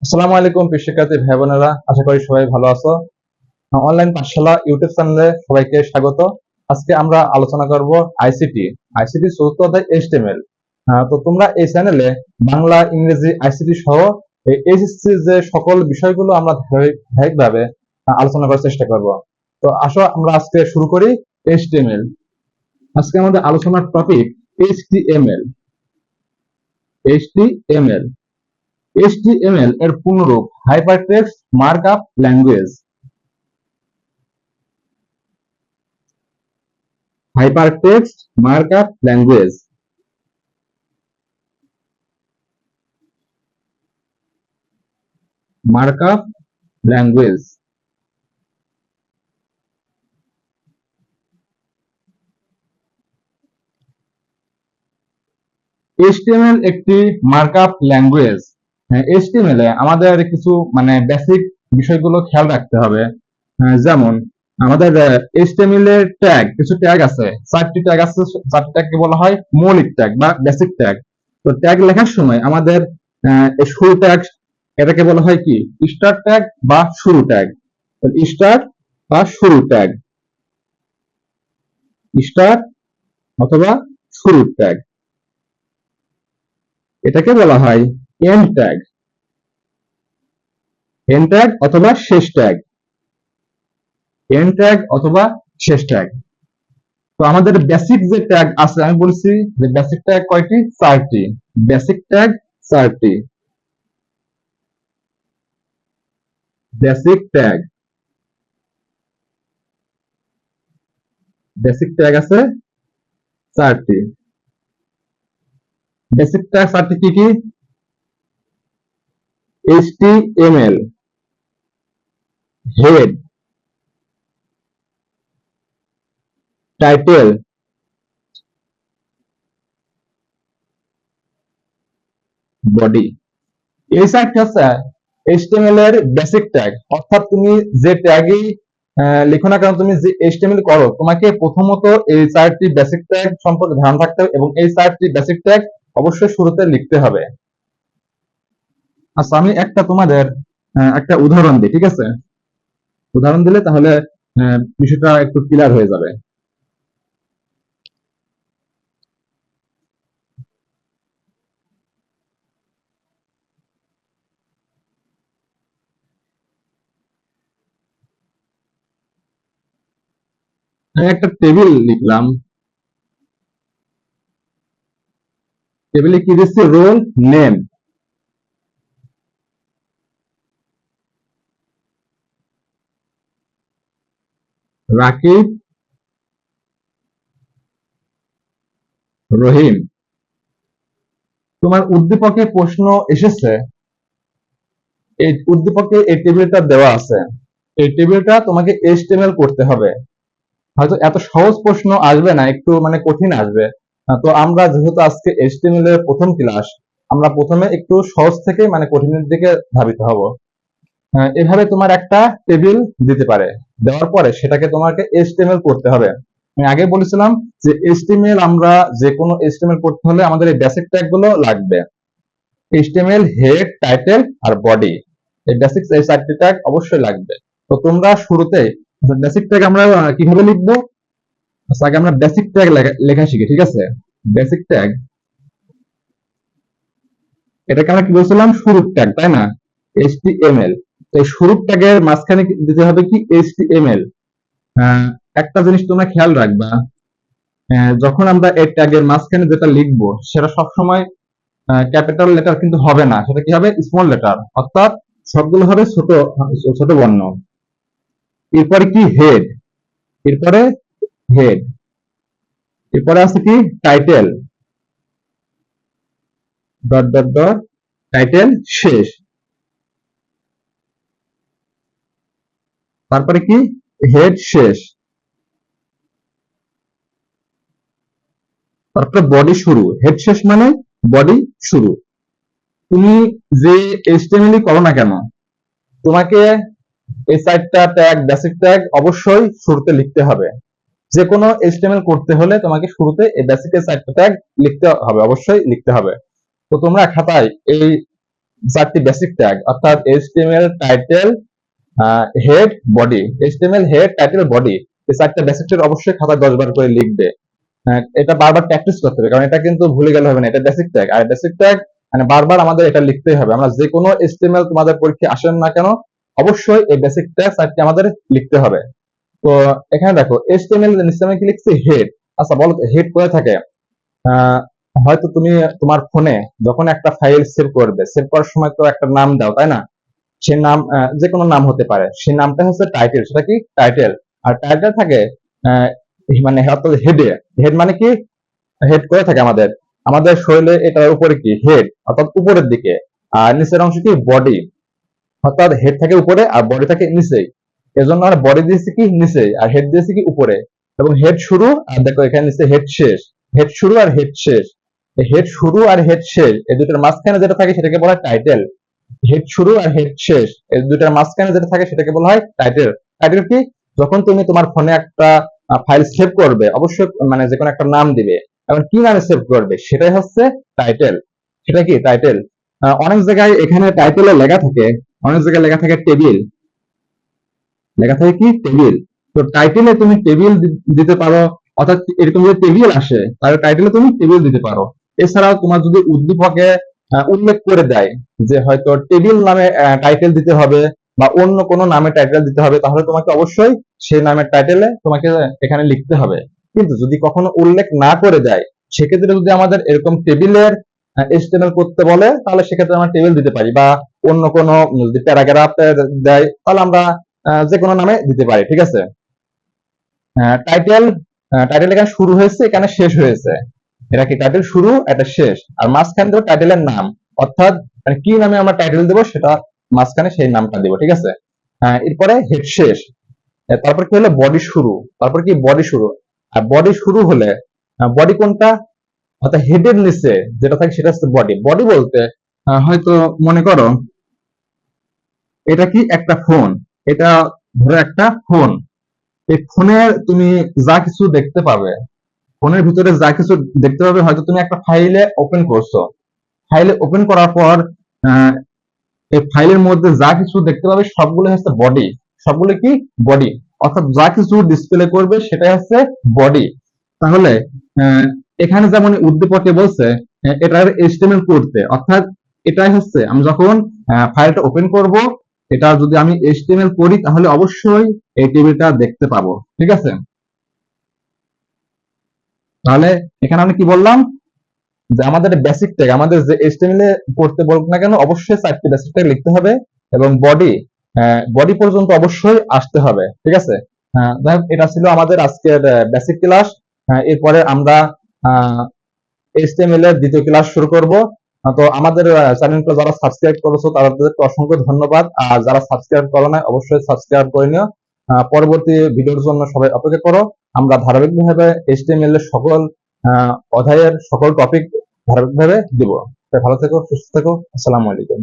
আসসালামু আলাইকুম প্রিয় শিক্ষার্থী ভাই বোনেরা, আশা করি সবাই ভালো আছো। অনলাইন পাঠশালা ইউটিউব চ্যানেলে সবাইকে স্বাগত। আজকে আমরা আলোচনা করব আইসিটি চতুর্থ অধ্যায় এইচটিএমএল। তো তোমরা এই চ্যানেলে বাংলা, ইংরেজি, আইসিটি সহ এইচএসসি যে সকল বিষয়গুলো আমরা ধারাবাহিকভাবে আলোচনা করার চেষ্টা করব। তো আসো আমরা আজকে শুরু করি। এইচটিএমএল, আজকে আমাদের আলোচনার টপিক এইচটিএমএল। এইচটিএমএল HTML এর পূর্ণরূপ hypertext markup language. Hypertext markup language markup language HTML একটি মার্কআপ ল্যাঙ্গুয়েজ। HTML এ আমাদের কিছু বেসিক বিষয়গুলো খেয়াল রাখতে হবে। যেমন আমাদের HTML এর কিছু ট্যাগ আছে, 4টি ট্যাগ আছে। 4টি ট্যাগকে বলা হয় মৌলিক ট্যাগ বা বেসিক ট্যাগ। তো ট্যাগ লেখার সময় আমাদের শুরু ট্যাগ, এটাকে বলা হয় কি স্টার্ট ট্যাগ বা শুরু ট্যাগ। স্টার্ট বা শুরু ট্যাগ, স্টার্ট অথবা শুরু ট্যাগ, এটাকে বলা হয় এন্ড ট্যাগ। এন্ড ট্যাগ অথবা শেষ ট্যাগ, এন্ড ট্যাগ অথবা শেষ ট্যাগ। তো আমাদের বেসিক যে ট্যাগ আছে, আমি বলছি যে বেসিক ট্যাগ কয়টি? 4টি। বেসিক ট্যাগ 4টি। বেসিক ট্যাগ, বেসিক ট্যাগ আছে 4টি। বেসিক ট্যাগ 4টি কি কি? HTML, head, title, body. এই 4টি হচ্ছে HTML এর বেসিক ট্যাগ। অর্থাৎ তুমি যে ট্যাগই লিখো না কেন, তুমি যে HTML করো, তোমাকে প্রথমত এই 4টি বেসিক ট্যাগ সম্পর্কে ধারণা থাকতে হবে এবং এই 4টি বেসিক ট্যাগ অবশ্যই শুরুতে লিখতে হবে। আচ্ছা, আমি তোমাদের একটা উদাহরণ দিই, ঠিক আছে? উদাহরণ দিলে তাহলে বিষয়টা একটু ক্লিয়ার হয়ে যাবে। আমি একটা টেবিল লিখলাম। টেবিলে কি দিচ্ছি? Roll name. রাকিব, রহিম। তোমার উদ্দীপকে প্রশ্ন এসেছে, এই উদ্দীপকে এই টেবিলটা দেওয়া আছে, এই টেবিলটা তোমাকে HTML করতে হবে। হয়তো এত সহজ প্রশ্ন আসবে না, একটু কঠিন আসবে। তো আমরা যেহেতু আজকে HTML এর প্রথম ক্লাস, আমরা প্রথমে একটু সহজ থেকে কঠিনের দিকে ধাবিত হব। এভাবে তোমার একটা টেবিল দিতে পারে, দেওয়ার পরে সেটাকে তোমাকে HTML করতে হবে। আমি আগে বলেছিলাম যে HTML, আমরা যে কোনো HTML করতে হলে আমাদের এই বেসিক ট্যাগ গুলো লাগবে। HTML হেড, টাইটেল আর বডি, এই বেসিক এই 4টি ট্যাগ অবশ্যই লাগবে। তো তোমরা শুরুতে বেসিক ট্যাগ আমরা কিভাবে লিখবো? আচ্ছা, আগে আমরা বেসিক ট্যাগ লেখা শিখি, ঠিক আছে? বেসিক ট্যাগ, এটাকে আমরা কি বলছিলাম? শুরুর ট্যাগ, তাই না? HTML। এই শুরুর ট্যাগের মাঝখানে দিতে হবে কি? HTML। একটা জিনিস তোমরা খেয়াল রাখবা, যখন আমরা এই ট্যাগের মাঝখানে যেটা লিখবো সেটা সবসময় ক্যাপিটাল লেটার কিন্তু হবে না, সেটা কি হবে? স্মল লেটার, অর্থাৎ সবগুলো হবে ছোট ছোট বর্ণ। এরপরে কি? হেড। এরপরে হেড। এরপরে আছে কি? Title, dot dot dot, title শেষ। তারপরে কি? হেড শেষ। তারপরে বডি শুরু। হেড শেষ মানে বডি শুরু। তুমি যে HTML করো না কেন, তোমাকে এই 4টা ট্যাগ, বেসিক ট্যাগ অবশ্যই শুরুতে লিখতে হবে। যে কোনো HTML করতে হলে তোমাকে শুরুতে এই বেসিক 4টা ট্যাগ লিখতে হবে, অবশ্যই লিখতে হবে। তো তোমরা খাতায় এই চারটি বেসিক ট্যাগ, অর্থাৎ HTML, title, head, body. HTML, head, title, body, এই চারটা বেসিক ট্যাগ অবশ্যই খাতায় 10 বার করে লিখবে। এটা বারবার প্র্যাকটিস করতে হবে, কারণ এটা কিন্তু ভুলে গেলে হবে না। এটা বেসিক ট্যাগ, আর বেসিক ট্যাগ মানে বারবার আমাদের এটা লিখতেই হবে। আমরা যে কোনো এইচটিএমএল তোমাদের পরীক্ষায় আসেন না কেন, অবশ্যই এই বেসিক ট্যাগ চারটি আমাদের লিখতে হবে। তো এখানে দেখো এইচটিএমএল নিচে আমি কি লিখছি, হেড। আচ্ছা বলো হেড কোথায় থাকে? আহ, হয়তো তুমি তোমার ফোনে যখন একটা ফাইল সেভ করবে, সেভ করার সময় তো একটা নাম দাও, তাই না? সে নাম যে কোনো নাম হতে পারে, সেই নামটা হচ্ছে টাইটেল। সেটা কি? টাইটেল। আর টাইটেল থাকে আহ, মানে অর্থাৎ হেডে। হেড মানে কি? হেড করে থাকে আমাদের আমাদের শরীরে, এটার উপরে কি হেড, অর্থাৎ উপরের দিকে। আর নিচের অংশ কি? বডি। অর্থাৎ হেড থাকে উপরে আর বডি থাকে নিচেই। এজন্য আমরা বডি দিয়েছি কি নিচে, আর হেড দিয়েছি কি উপরে। এবং হেড শুরু, আর দেখো এখানে নিচে হেড শেষ। হেড শুরু আর হেড শেষ। হেড শুরু আর হেড শেষ এই দুটোর মাঝখানে যেটা থাকে সেটাকে বলা হয় টাইটেল। হেড শুরু আর হেড শেষ এই দুটার মাঝখানে যেটা থাকে সেটাকে বলা হয় টাইটেল। টাইটেল কি? যখন তুমি তোমার ফোনে একটা ফাইল সেভ করবে, অবশ্যই মানে যে কোনো একটা নাম দিবে, এবং কি নামে সেভ করবে সেটাই হচ্ছে টাইটেল। সেটা কি? টাইটেল। অনেক জায়গায় এখানে টাইটেলে লেখা থাকে, অনেক জায়গায় লেখা থাকে টেবিল, লেখা থাকে কি? টেবিল। তো টাইটেলে তুমি টেবিল দিতে পারো, অর্থাৎ এরকম যদি টেবিল আসে তাহলে টাইটেলে তুমি টেবিল দিতে পারো। এছাড়াও তোমার যদি উদ্দীপকে উল্লেখ করে দেয় যে হয়তো টেবিল নামে টাইটেল দিতে হবে, বা অন্য কোনো নামে টাইটেল দিতে হবে, তাহলে তোমাকে অবশ্যই সেই নামের টাইটেলে তোমাকে এখানে লিখতে হবে। কিন্তু যদি কখনো উল্লেখ না করে দেয়, সেক্ষেত্রে যদি আমাদের এরকম টেবিলের এইচটিএমএল করতে বলে, তাহলে সেক্ষেত্রে আমরা টেবিল দিতে পারি, বা অন্য কোনো যদি প্যারাগ্রাফ দেয় তাহলে আমরা যে কোনো নামে দিতে পারি। ঠিক আছে? টাইটেল, টাইটেল এখানে শুরু হয়েছে, এখানে শেষ হয়েছে। এটা কি? টাইটেল শুরু, এটা শেষ। আর মাঝখানে দেবো টাইটেলের নাম, অর্থাৎ মানে কি নামে আমরা টাইটেল দেবো সেটা মাঝখানে সেই নামটা দেবো। ঠিক আছে? এরপরে হেড শেষ। তারপর কি হলো? বডি শুরু। তারপর কি? বডি শুরু। আর বডি শুরু হলে বডি কোনটা? অর্থাৎ হেডের নিচে যেটা থাকে সেটা হচ্ছে বডি। বডি বলতে হয়তো মনে করো এটা কি? একটা ফোন। এটা ধরো একটা ফোন। এই ফোনের তুমি যা কিছু দেখতে পাবে, ফোনের ভিতরে যা কিছু দেখতে পাবে, হয়তো তুমি একটা ফাইলে ওপেন করছো। ফাইলে ওপেন করার পর আহ, এই ফাইলের মধ্যে যা কিছু দেখতে পাবে সবগুলো হচ্ছে বডি। সবগুলো কি? বডি। অর্থাৎ যা কিছু ডিসপ্লে করবে সেটাই হচ্ছে বডি। তাহলে আহ, এখানে যেমন উদ্দীপকে বলছে এটার এইচটিএমএল করতে, অর্থাৎ এটাই হচ্ছে আমি যখন ফাইলটা ওপেন করব, এটা যদি আমি এইচটিএমএল করি তাহলে অবশ্যই এই টেবিলটা দেখতে পাবো। ঠিক আছে? তাহলে এখানে আমি কি বললাম, যে আমাদের বেসিক ট্যাগ, আমাদের যে এইচটিএমএল এ করতে বলুক না কেন, অবশ্যই 4টি বেসিক ট্যাগ লিখতে হবে, এবং বডি বডি পর্যন্ত অবশ্যই আসতে হবে। ঠিক আছে? যাই হোক, এটা ছিল আমাদের আজকের বেসিক ক্লাস। এরপরে আমরা এইচটিএমএল এর দ্বিতীয় ক্লাস শুরু করব। তো আমাদের চ্যানেলটা যারা সাবস্ক্রাইব করেছো তাদেরকে অসংখ্য ধন্যবাদ, আর যারা সাবস্ক্রাইব করো না অবশ্যই সাবস্ক্রাইব করে নিও। পরবর্তী ভিডিওর জন্য সবাই অপেক্ষা করো। আমরা ধারাবাহিকভাবে এইচটিএমএল এর সকল অধ্যায়ের সকল টপিক ধারাবাহিকভাবে দিব। তাই ভালো থেকো, সুস্থ থেকো। আসসালামু আলাইকুম।